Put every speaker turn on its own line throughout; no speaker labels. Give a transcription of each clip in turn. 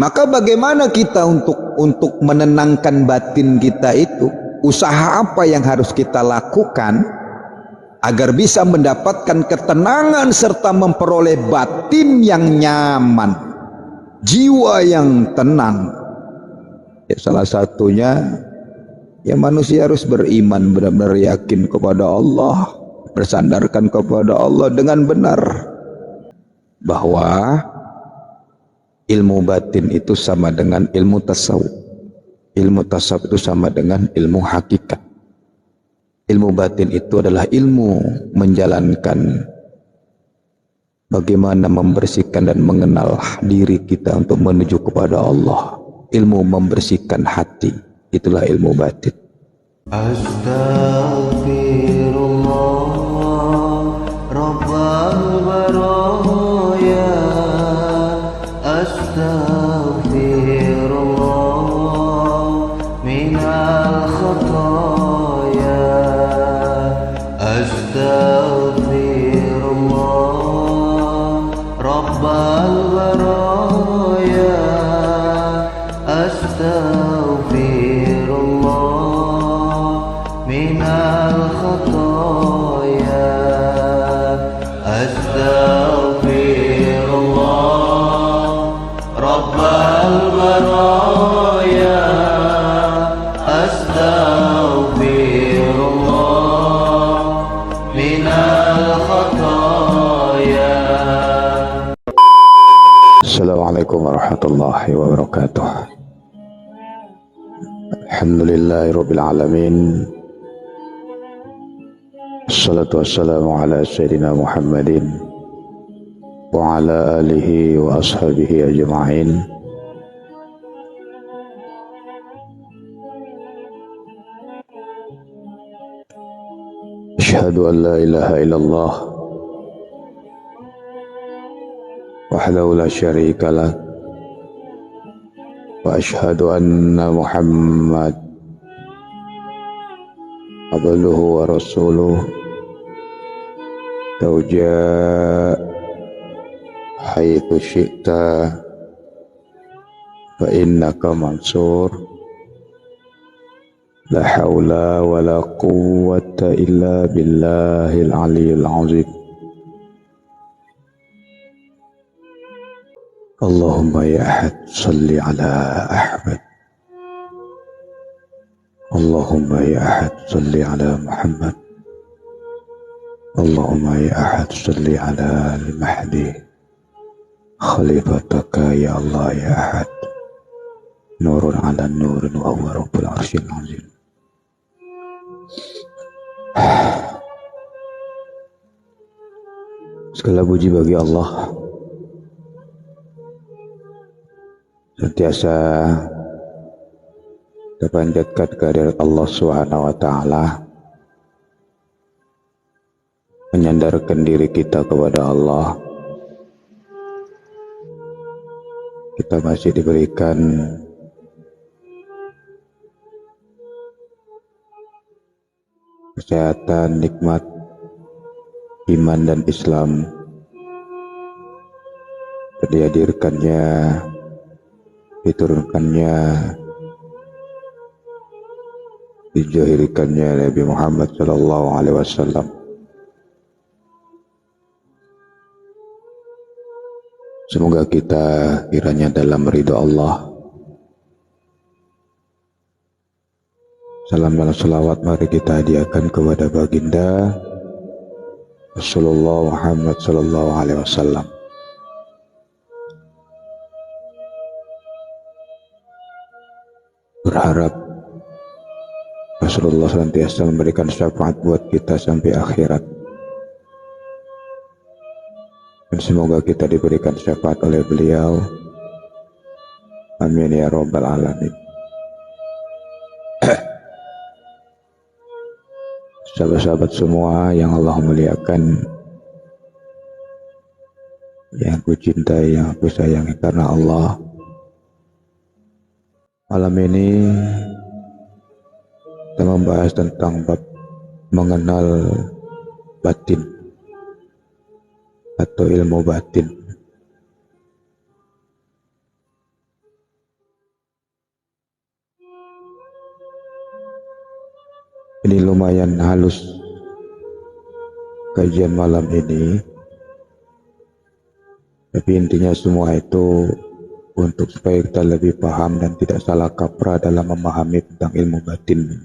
Maka bagaimana kita untuk menenangkan batin kita itu? Usaha apa yang harus kita lakukan agar bisa mendapatkan ketenangan serta memperoleh batin yang nyaman, jiwa yang tenang? Ya, salah satunya ya manusia harus beriman, benar-benar yakin kepada Allah, bersandarkan kepada Allah dengan benar, bahwa ilmu batin itu sama dengan ilmu tasawuf. Ilmu tasawuf itu sama dengan ilmu hakikat. Ilmu batin itu adalah ilmu menjalankan bagaimana membersihkan dan mengenal diri kita untuk menuju kepada Allah. Ilmu membersihkan hati, itulah ilmu batin.
Astaghfirullah Rabbal baraya, astaghfirullah minal khataya, astaghfirullah Rabbal baraya, astaghfirullah minal khataya, astaghfirullah Rabbal baraya, astaghfirullah minal khataya.
Assalamualaikum warahmatullahi wabarakatuh. Alhamdulillahirabbil alamin. Assalatu wassalamu ala sayyidina Muhammadin wa ala alihi wa ashabihi ajma'in. Asyhadu an la ilaha illallah wahdahu la syarika lah, wa asyhadu anna Muhammad abduhu wa rasuluh. Tauja haitsu syi'ta fa innaka mansur. La haula wa la quwwata illa billahil aliyyil azim. Allahumma ya ahad salli ala Ahmad. Allahumma ya ahad salli ala Muhammad. Allahumma ya ahad salli ala al-Mahdi khalifataka ya Allah ya ahad. Nurun ala nurin wa huwa rabbul arsyil azim. Segala puji bagi Allah, sentiasa kita panjatkan kehadirat Allah Subhanahu wa taala, menyandarkan diri kita kepada Allah. Kita masih diberikan kesehatan, nikmat iman dan Islam, dihadirkannya, diturunkannya, dijahirkannya Nabi Muhammad sallallahu alaihi wasallam. Semoga kita kiranya dalam ridha Allah, salam dan salawat mari kita hadiahkan kepada baginda Rasulullah Muhammad sallallahu alaihi wasallam. Berharap Rasulullah senantiasa memberikan syafaat buat kita sampai akhirat. Dan semoga kita diberikan syafaat oleh beliau. Amin ya rabbal alamin. Sahabat-sahabat semua yang Allah muliakan, yang aku cintai, yang aku sayangi karena Allah. Malam ini kita membahas tentang bab mengenal batin atau ilmu batin. Ini lumayan halus kajian malam ini, tapi intinya semua itu untuk supaya kita lebih paham dan tidak salah kaprah dalam memahami tentang ilmu batin.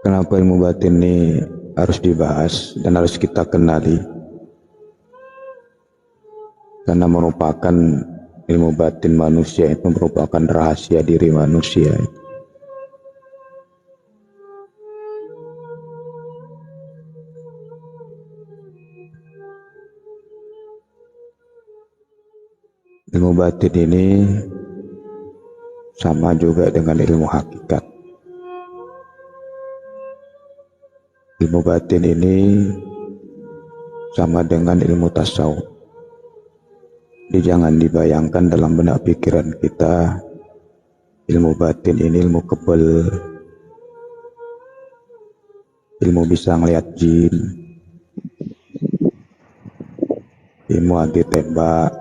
Kenapa ilmu batin ini harus dibahas dan harus kita kenali? Karena merupakan ilmu batin manusia itu merupakan rahasia diri manusia. Ilmu batin ini sama juga dengan ilmu hakikat. Ilmu batin ini sama dengan ilmu tasawuf. Jadi jangan dibayangkan dalam benak pikiran kita ilmu batin ini ilmu kebal, ilmu bisa ngelihat jin, ilmu anti tembak.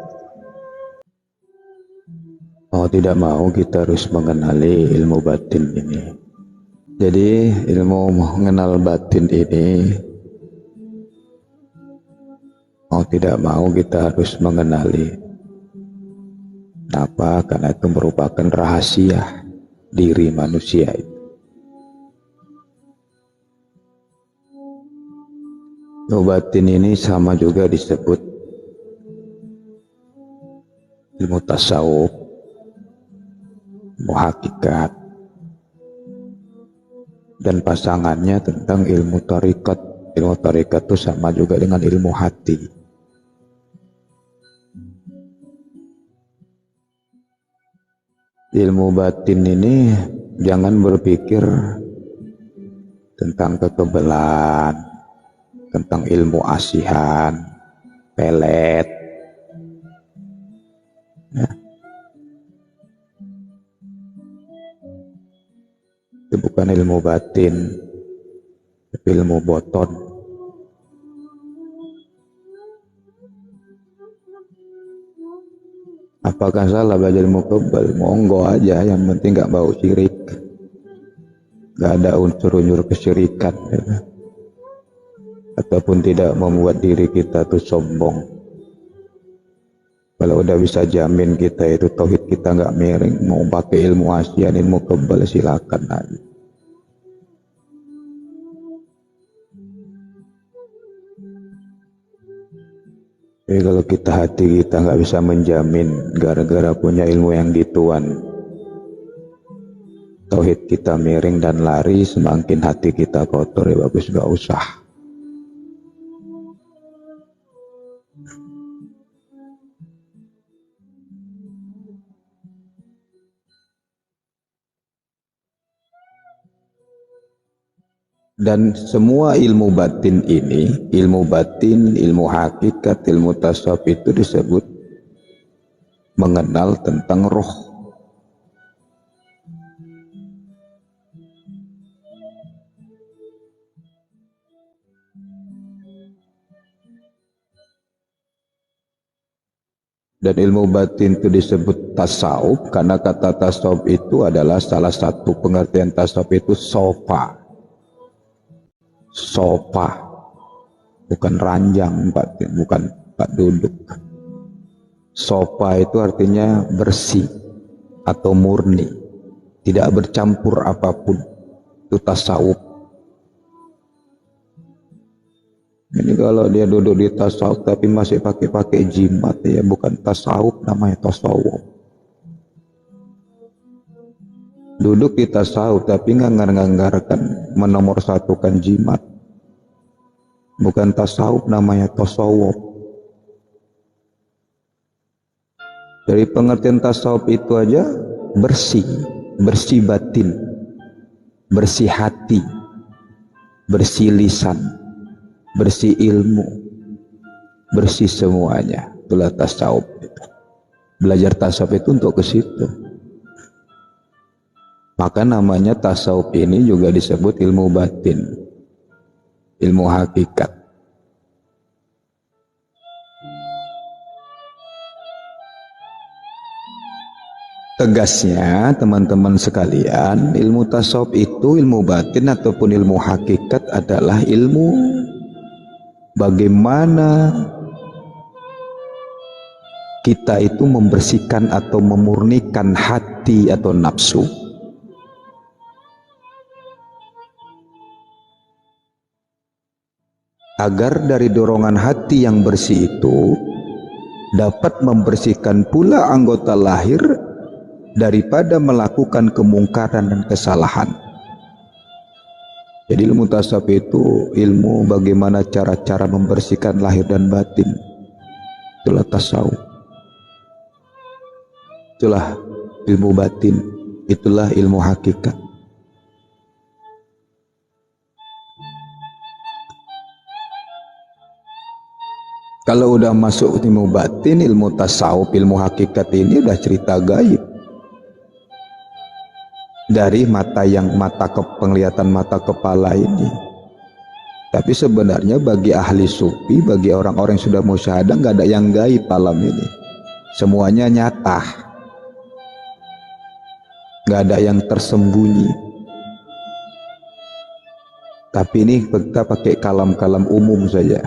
Mau tidak mau kita harus mengenali ilmu batin ini. Jadi ilmu mengenal batin ini mau tidak mau kita harus mengenali. Kenapa? Karena itu merupakan rahasia diri manusia itu. Ilmu batin ini sama juga disebut ilmu tasawuf, ilmu hakikat, dan pasangannya tentang ilmu tarikat. Ilmu tarikat itu sama juga dengan ilmu hati. Ilmu batin ini jangan berpikir tentang kekebalan, tentang ilmu asihan, pelet. Ya. Itu bukan ilmu batin, tapi ilmu boton. Apakah salah belajar ilmu kebal? Monggo aja, yang penting gak bau syirik, gak ada unsur-unsur kesyirikan, ya. Ataupun tidak membuat diri kita tuh sombong. Kalau udah bisa jamin kita itu tauhid kita gak miring, mau pakai ilmu asian, ilmu kebal, silakan aja. Jadi kalau kita hati kita nggak bisa menjamin gara-gara punya ilmu yang gituan, tauhid kita miring dan lari, semakin hati kita kotor, ya bagus nggak usah. Dan semua ilmu batin ini, ilmu batin, ilmu hakikat, ilmu tasawuf itu disebut mengenal tentang roh. Dan ilmu batin itu disebut tasawuf karena kata tasawuf itu adalah salah satu pengertian tasawuf itu sofa. Sofa, bukan ranjang, bukan tempat duduk. Sofa itu artinya bersih atau murni, tidak bercampur apapun. Itu tasawuf. Ini kalau dia duduk di tasawuf tapi masih pakai jimat, ya bukan tasawuf, namanya tasawuf. Duduk di tasawuf tapi nganggar-nganggarkan menomorsatukan jimat, bukan tasawuf, namanya tasawuf. Dari pengertian tasawuf itu aja bersih, bersih batin, bersih hati, bersih lisan, bersih ilmu, bersih semuanya. Itulah tasawuf. Belajar tasawuf itu untuk ke situ. Maka namanya tasawuf ini juga disebut ilmu batin, ilmu hakikat. Tegasnya teman-teman sekalian, ilmu tasawuf itu, ilmu batin ataupun ilmu hakikat adalah ilmu bagaimana kita itu membersihkan atau memurnikan hati atau nafsu agar dari dorongan hati yang bersih itu dapat membersihkan pula anggota lahir daripada melakukan kemungkaran dan kesalahan. Jadi ilmu tasawuf itu ilmu bagaimana cara-cara membersihkan lahir dan batin. Itulah tasawuf. Itulah ilmu batin. Itulah ilmu hakikat. Kalau udah masuk ilmu batin, ilmu tasawuf, ilmu hakikat ini udah cerita gaib. Dari penglihatan mata kepala ini. Tapi sebenarnya bagi ahli sufi, bagi orang-orang yang sudah musyahadah, nggak ada yang gaib alam ini. Semuanya nyata. Nggak ada yang tersembunyi. Tapi ini kita pakai kalam-kalam umum saja,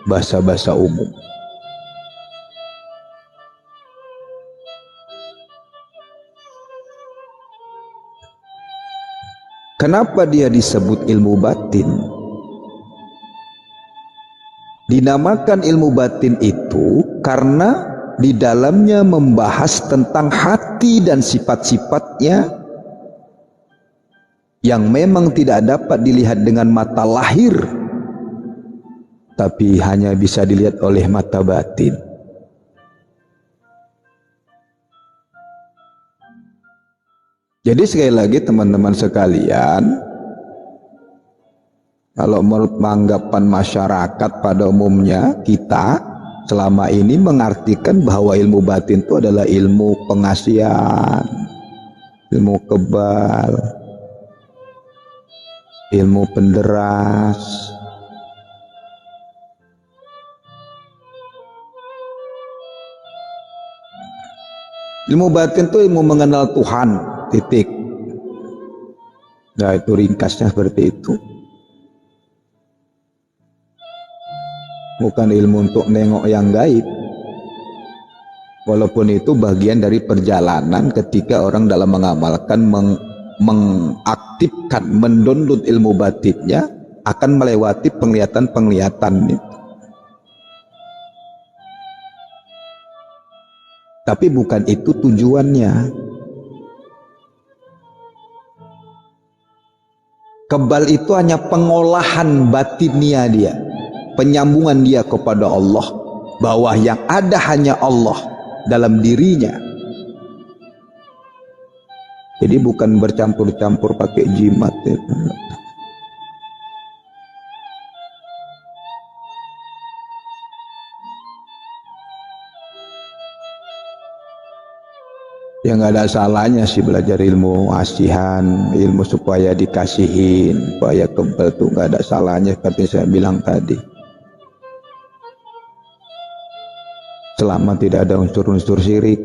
bahasa-bahasa umum. Kenapa dia disebut ilmu batin? Dinamakan ilmu batin itu karena di dalamnya membahas tentang hati dan sifat-sifatnya yang memang tidak dapat dilihat dengan mata lahir, tapi hanya bisa dilihat oleh mata batin. Jadi sekali lagi teman-teman sekalian, kalau menurut anggapan masyarakat pada umumnya, kita selama ini mengartikan bahwa ilmu batin itu adalah ilmu pengasihan, ilmu kebal, ilmu penderas. Ilmu batin itu ilmu mengenal Tuhan. Titik. Nah, itu ringkasnya seperti itu. Bukan ilmu untuk nengok yang gaib. Walaupun itu bagian dari perjalanan ketika orang dalam mengamalkan, mengaktifkan, mendownload ilmu batinnya, akan melewati penglihatan-penglihatan itu. Tapi bukan itu tujuannya. Kebal itu hanya pengolahan batinia dia, penyambungan dia kepada Allah, bahwa yang ada hanya Allah dalam dirinya. Jadi bukan bercampur-campur pakai jimat ya. Ya nggak ada salahnya sih belajar ilmu asihan, ilmu supaya dikasihin, supaya kebal tuh nggak ada salahnya seperti saya bilang tadi. Selama tidak ada unsur-unsur syirik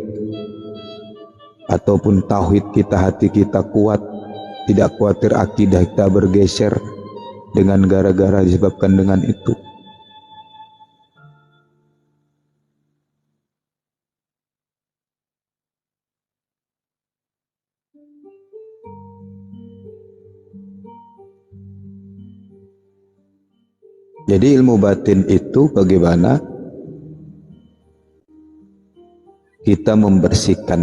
ataupun tauhid kita, hati kita kuat, tidak khawatir akidah kita bergeser dengan gara-gara disebabkan dengan itu. Jadi ilmu batin itu bagaimana kita membersihkan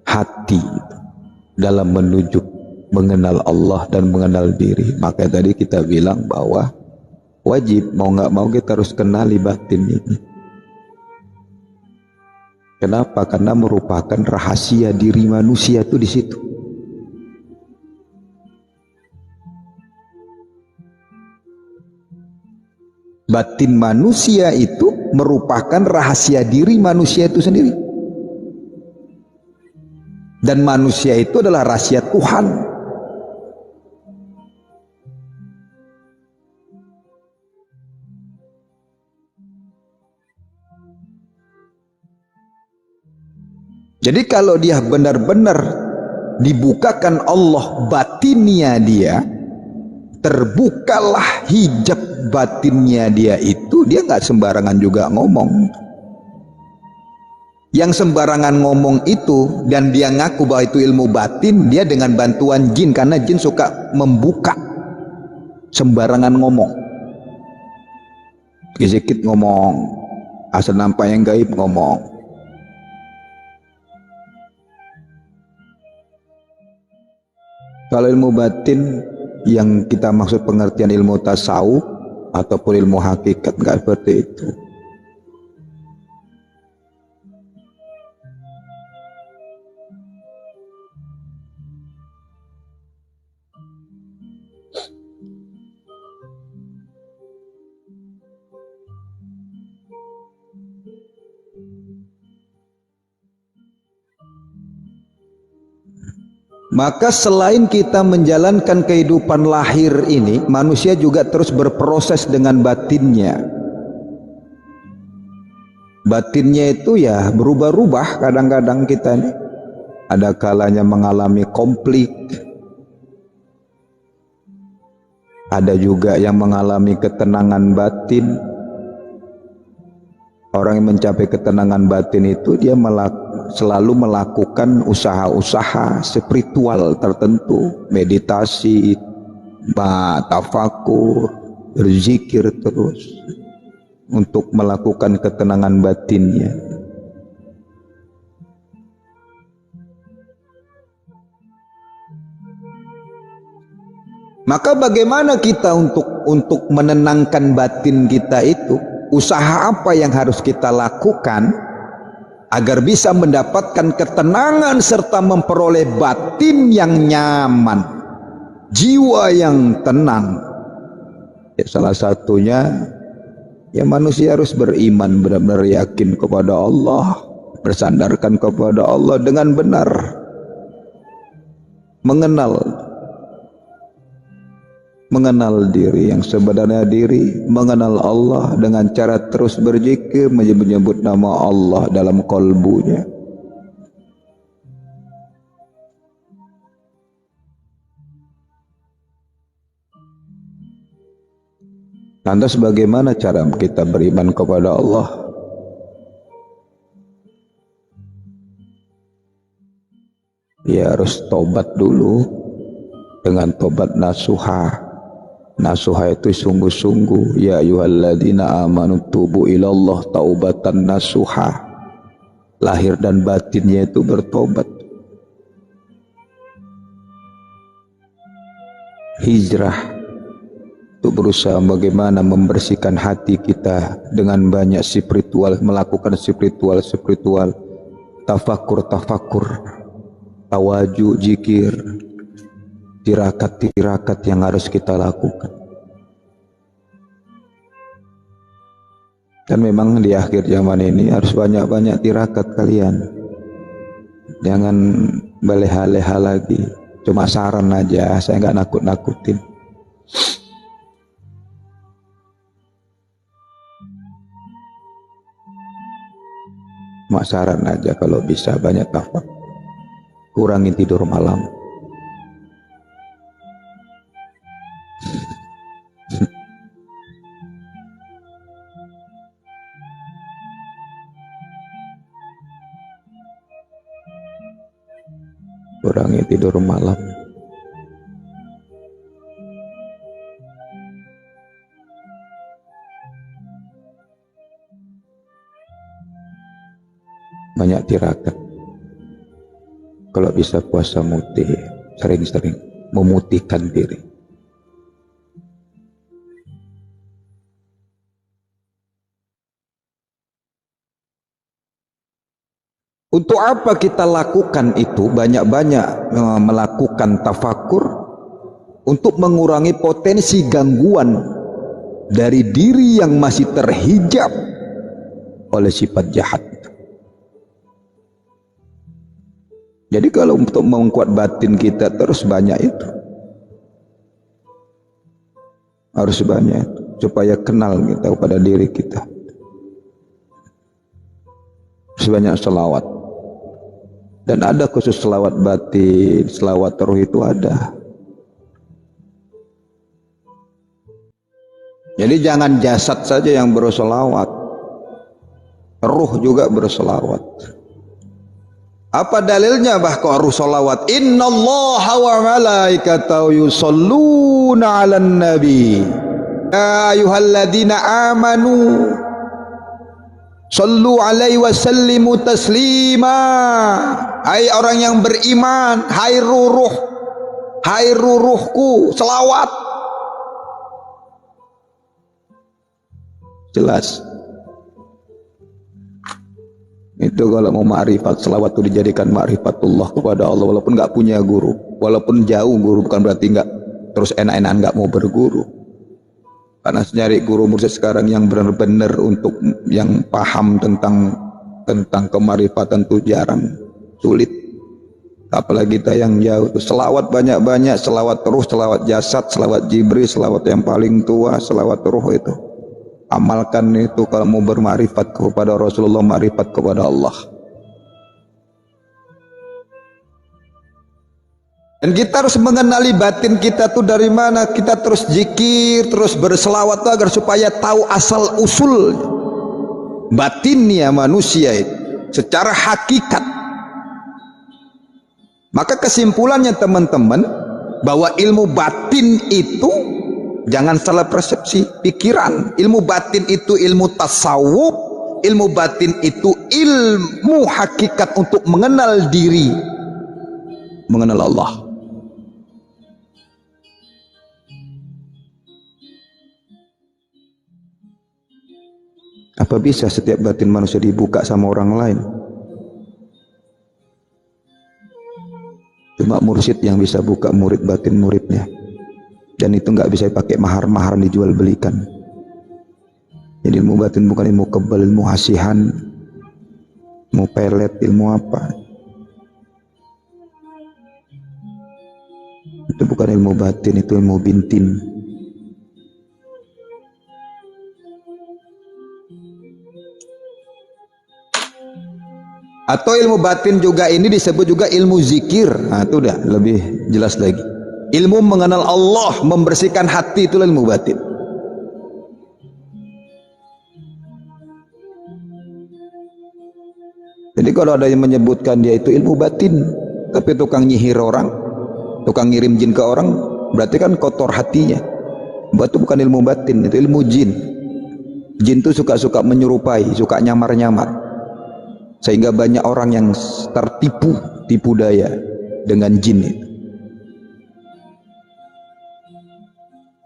hati dalam menuju mengenal Allah dan mengenal diri. Maka tadi kita bilang bahwa wajib mau nggak mau kita harus kenali batin ini. Kenapa? Karena merupakan rahasia diri manusia itu di situ. Batin manusia itu merupakan rahasia diri manusia itu sendiri. Dan manusia itu adalah rahasia Tuhan. Jadi kalau dia benar-benar dibukakan Allah batinnya dia, terbukalah hijab batinnya dia itu, dia nggak sembarangan juga ngomong. Yang sembarangan ngomong itu dan dia ngaku bahwa itu ilmu batin, dia dengan bantuan jin, karena jin suka membuka sembarangan ngomong. Sedikit ngomong, asal nampak yang gaib ngomong. Kalau ilmu batin yang kita maksud pengertian ilmu tasawuf ataupun ilmu hakikat, nggak seperti itu. Maka selain kita menjalankan kehidupan lahir ini, manusia juga terus berproses dengan batinnya. Batinnya itu ya berubah-ubah kadang-kadang kita ini. Ada kalanya mengalami konflik. Ada juga yang mengalami ketenangan batin. Orang yang mencapai ketenangan batin itu dia selalu melakukan usaha-usaha spiritual tertentu, meditasi, tafakur, berzikir terus untuk melakukan ketenangan batinnya. Maka bagaimana kita untuk menenangkan batin kita itu? Usaha apa yang harus kita lakukan agar bisa mendapatkan ketenangan serta memperoleh batin yang nyaman, jiwa yang tenang? Ya, salah satunya ya manusia harus beriman, benar-benar yakin kepada Allah, bersandarkan kepada Allah dengan benar, mengenal diri yang sebenarnya diri, mengenal Allah dengan cara terus berzikir, menyebut nama Allah dalam kalbunya. Lantas bagaimana cara kita beriman kepada Allah? Ya harus tobat dulu dengan tobat nasuha. Nasuha itu sungguh-sungguh. Ya ayyuhalladzina amanu tubu ilallah taubatan nasuha. Lahir dan batinnya itu bertobat. Hijrah untuk berusaha bagaimana membersihkan hati kita dengan banyak spiritual, melakukan spiritual, tafakur, tawaju, zikir, tirakat yang harus kita lakukan. Dan memang di akhir zaman ini harus banyak-banyak tirakat kalian. Jangan beleha-leha lagi. Cuma saran aja, saya nggak nakut-nakutin. Cuma saran aja, kalau bisa banyak tafak. Kurangi tidur malam. Kurangi tidur malam. Banyak tirakat. Kalau bisa puasa mutih, sering-sering memutihkan diri. Untuk apa kita lakukan itu? Banyak-banyak melakukan tafakur untuk mengurangi potensi gangguan dari diri yang masih terhijab oleh sifat jahat. Jadi kalau untuk memkuat batin kita terus banyak itu. Harus banyak supaya kenal kita kepada diri kita. Sebanyak selawat. Dan ada khusus selawat batin, selawat ruh itu ada. Jadi jangan jasad saja yang berselawat, ruh juga berselawat. Apa dalilnya bahkan ruh selawat? Innallaha wa malaikatahu yusholluna 'alan nabi. Ya ayyuhalladzina amanu shallu 'alaihi wa sallimu taslima. Hai orang yang beriman, hai ruhku, selawat. Jelas. Itu kalau mau ma'rifat, selawat itu dijadikan ma'rifatullah kepada Allah walaupun nggak punya guru, walaupun jauh guru, bukan berarti nggak terus enak-enakan nggak mau berguru. Karena nyari guru mursyid sekarang yang benar-benar untuk yang paham tentang kemarifatan itu jarang, sulit. Apalagi kita yang jauh, selawat banyak-banyak, selawat terus, selawat jasad, selawat Jibril, selawat yang paling tua, selawat ruh itu. Amalkan itu kalau mau bermakrifat kepada Rasulullah, makrifat kepada Allah. Dan kita harus mengenali batin kita tuh dari mana. Kita terus zikir, terus berselawat agar supaya tahu asal usul batinnya manusia itu secara hakikat. Maka kesimpulannya teman-teman, bahwa ilmu batin itu jangan salah persepsi pikiran. Ilmu batin itu ilmu tasawuf, ilmu batin itu ilmu hakikat untuk mengenal diri, mengenal Allah. Apa bisa setiap batin manusia dibuka sama orang lain? Cuma mursyid yang bisa buka murid batin muridnya. Dan itu nggak bisa pakai mahar-mahar dijual belikan. Jadi ilmu batin bukan ilmu kebal, ilmu hasihan, ilmu pelet, ilmu apa. Itu bukan ilmu batin, itu ilmu bintin. Atau ilmu batin juga ini disebut juga ilmu zikir. Nah itu udah lebih jelas lagi. Ilmu mengenal Allah, membersihkan hati, itu ilmu batin. Jadi kalau ada yang menyebutkan dia itu ilmu batin, tapi tukang nyihir orang, tukang ngirim jin ke orang, berarti kan kotor hatinya. Itu bukan ilmu batin, itu ilmu jin. Jin itu suka-suka menyerupai, suka nyamar-nyamar. Sehingga banyak orang yang tipu daya dengan jin itu.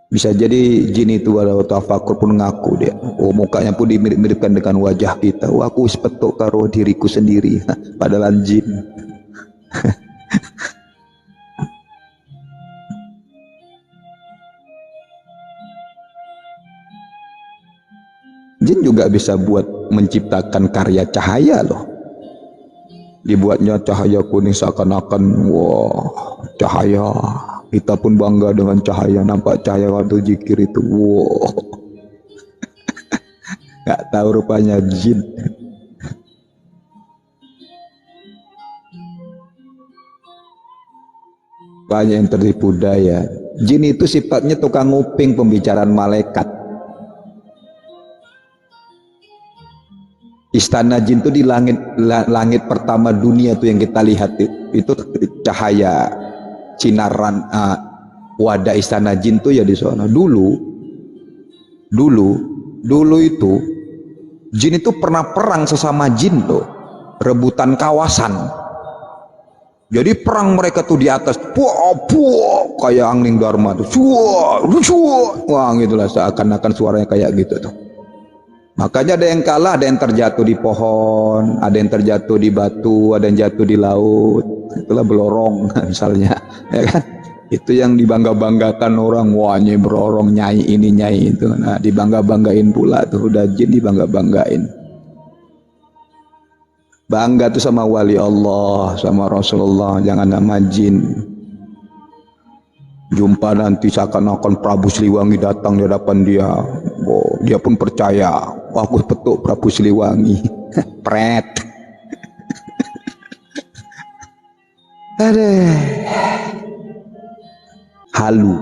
Bisa jadi jin itu ada tafakur pun ngaku dia. Oh, mukanya pun dimirip-miripkan dengan wajah kita. Oh, aku sepetuk karo diriku sendiri. Padahal jin. Jin juga bisa buat menciptakan karya cahaya loh. Dibuatnya cahaya kuning seakan-akan wah cahaya. Kita pun bangga dengan cahaya, nampak cahaya waktu zikir itu. Wow. Gak tahu rupanya jin. Banyak yang tertipu daya. Jin itu sifatnya tukang nguping pembicaraan malaikat. Istana jin itu di langit pertama dunia tuh yang kita lihat itu cahaya sinaran wadah istana jin tuh ya di sana. Dulu itu jin itu pernah perang sesama jin tuh, rebutan kawasan. Jadi perang mereka tuh di atas, kayak angling dharma tuh, wah gitulah, seakan-akan suaranya kayak gitu tuh. Makanya ada yang kalah, ada yang terjatuh di pohon, ada yang terjatuh di batu, ada yang jatuh di laut. Itulah belorong misalnya, ya kan? Itu yang dibangga-banggakan orang, wah nyai berorong, nyai ini nyai itu. Nah, dibangga-banggain pula tuh, udah jin dibangga-banggain. Bangga tuh sama wali Allah, sama Rasulullah, jangan sama jin. Jumpa nanti seakan-akan Prabu Siliwangi datang di hadapan dia. Oh, dia pun percaya. Wah, aku petuk Prabu Siliwangi. Pret. Ada halu,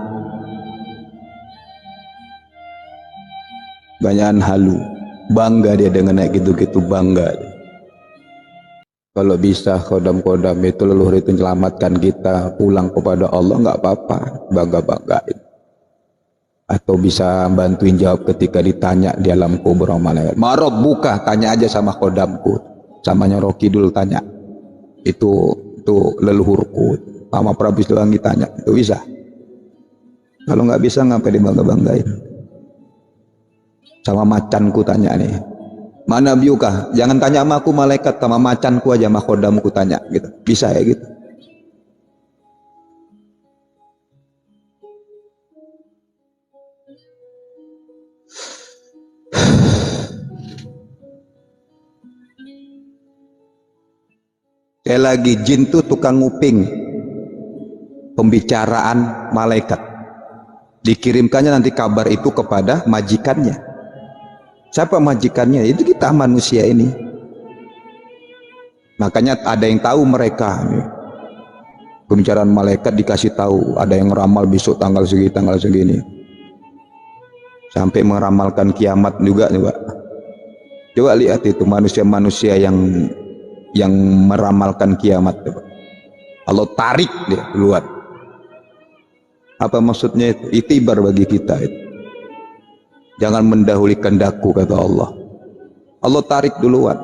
banyakan halu, bangga dia dengan naik gitu-gitu, bangga. Kalau bisa kodam-kodam itu leluhur itu menyelamatkan kita pulang kepada Allah, nggak apa-apa, bangga-banggain. Atau bisa bantuin jawab ketika ditanya di alam kubur malaikat. Marob buka, tanya aja sama kodamku, samanya Rocky dulu tanya. Itu leluhurku, sama Prabu Siliwangi tanya, itu bisa. Kalau nggak bisa ngapain dibangga-banggain? Sama macanku tanya nih, mana biukah? Jangan tanya sama aku malaikat, sama macanku aja, sama kodamku tanya gitu. Bisa ya gitu. Sekali lagi, jin itu tukang nguping pembicaraan malaikat. Dikirimkannya nanti kabar itu kepada majikannya. Siapa majikannya? Itu kita manusia ini. Makanya ada yang tahu mereka. Pembicaraan malaikat dikasih tahu. Ada yang ramal besok tanggal segini. Sampai meramalkan kiamat juga. Coba lihat itu manusia-manusia yang meramalkan kiamat. Allah tarik dia keluar. Apa maksudnya itu? Itibar bagi kita itu. Jangan mendahului kehendakku, kata Allah. Allah tarik duluan.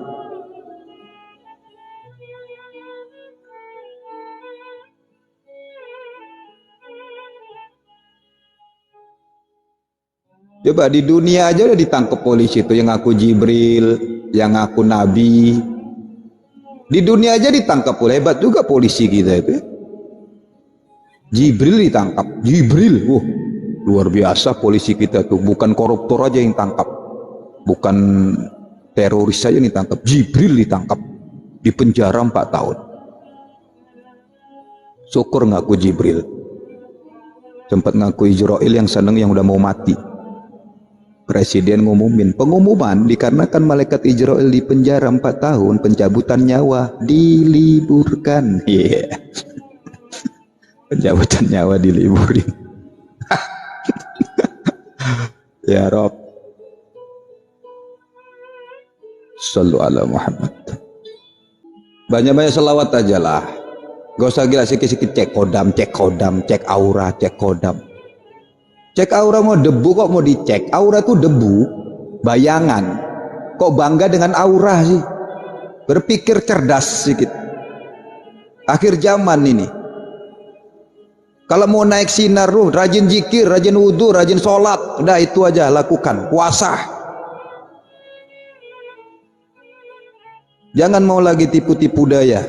Coba di dunia aja udah ditangkap polisi itu, yang ngaku Jibril, yang ngaku Nabi. Di dunia aja ditangkap, hebat juga polisi kita itu. Jibril ditangkap, Jibril, luar biasa polisi kita tuh. Bukan koruptor aja yang tangkap, bukan teroris saja yang ditangkap, Jibril ditangkap, di penjara 4 tahun. Syukur ngaku Jibril. Sempat ngaku Israel yang seneng, yang udah mau mati. Presiden ngumumin pengumuman dikarenakan malaikat Israel di penjara 4 tahun, pencabutan nyawa diliburkan. Iya. Yeah. Pencabutan nyawa diliburin. Ya Rob, sallu ala Muhammad. Banyak-banyak selawat aja lah. Gak usah gila sikit-sikit cek kodam, cek aura, cek kodam. Cek aura mau debu kok mau dicek? Aura itu debu, bayangan. Kok bangga dengan aura sih? Berpikir cerdas sedikit. Akhir zaman ini. Kalau mau naik sinar, rajin zikir, rajin wudhu, rajin sholat. Udah itu aja lakukan. Puasa. Jangan mau lagi tipu-tipu daya.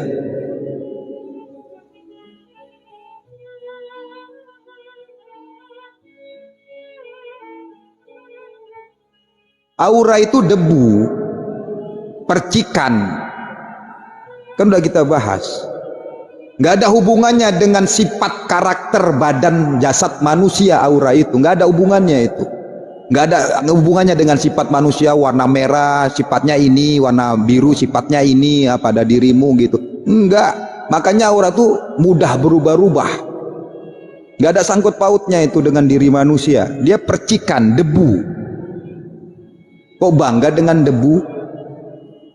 Aura itu debu, percikan. Kan udah kita bahas. Nggak ada hubungannya dengan sifat karakter badan jasad manusia. Aura itu nggak ada hubungannya itu. Nggak ada hubungannya dengan sifat manusia. Warna merah sifatnya ini, warna biru sifatnya ini, pada dirimu gitu. Enggak. Makanya aura itu mudah berubah-ubah. Nggak ada sangkut pautnya itu dengan diri manusia. Dia percikan debu. Kok bangga dengan debu?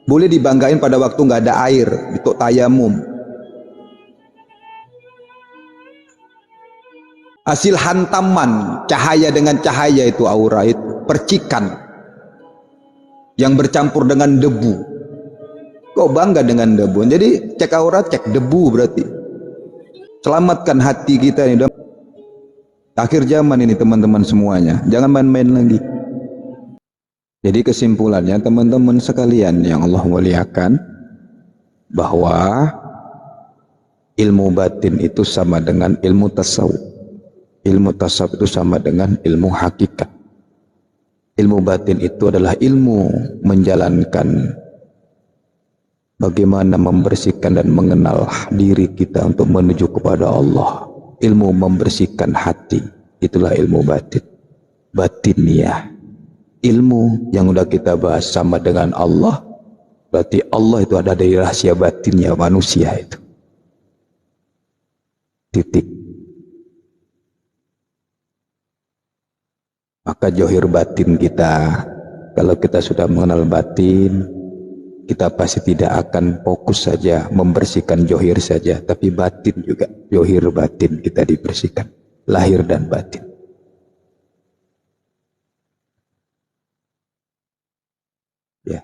Boleh dibanggain pada waktu nggak ada air, untuk tayamum. Hasil hantaman cahaya dengan cahaya itu aura itu, percikan yang bercampur dengan debu. Kok bangga dengan debu? Jadi cek aura, cek debu berarti. Selamatkan hati kita ini. Akhir zaman ini teman-teman semuanya, jangan main-main lagi. Jadi kesimpulannya teman-teman sekalian yang Allah muliakan, bahwa ilmu batin itu sama dengan ilmu tasawuf. Ilmu tasawuf itu sama dengan ilmu hakikat. Ilmu batin itu adalah ilmu menjalankan bagaimana membersihkan dan mengenal diri kita untuk menuju kepada Allah. Ilmu membersihkan hati, itulah ilmu batin. Batiniyah. Ilmu yang udah kita bahas sama dengan Allah, berarti Allah itu ada dari rahasia batinnya manusia itu. Titik. Maka johir batin kita, kalau kita sudah mengenal batin, kita pasti tidak akan fokus saja membersihkan johir saja, tapi batin juga, johir batin kita dibersihkan, lahir dan batin. Ya,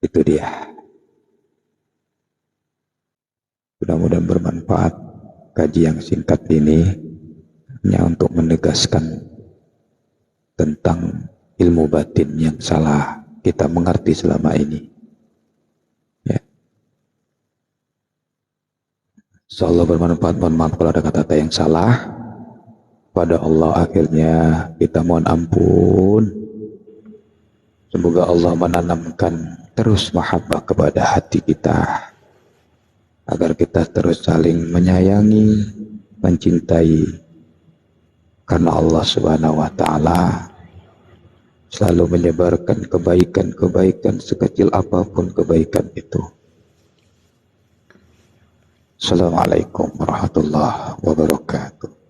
itu dia. Mudah-mudahan bermanfaat kaji yang singkat ini, hanya untuk menegaskan tentang ilmu batin yang salah kita mengerti selama ini. Ya. Insyaallah bermanfaat. Mohon maaf kalau ada kata-kata yang salah. Pada Allah akhirnya kita mohon ampun. Semoga Allah menanamkan terus mahabbah kepada hati kita, agar kita terus saling menyayangi, mencintai. Karena Allah Subhanahu wa Ta'ala selalu menyebarkan kebaikan-kebaikan sekecil apapun kebaikan itu. Assalamualaikum warahmatullahi wabarakatuh.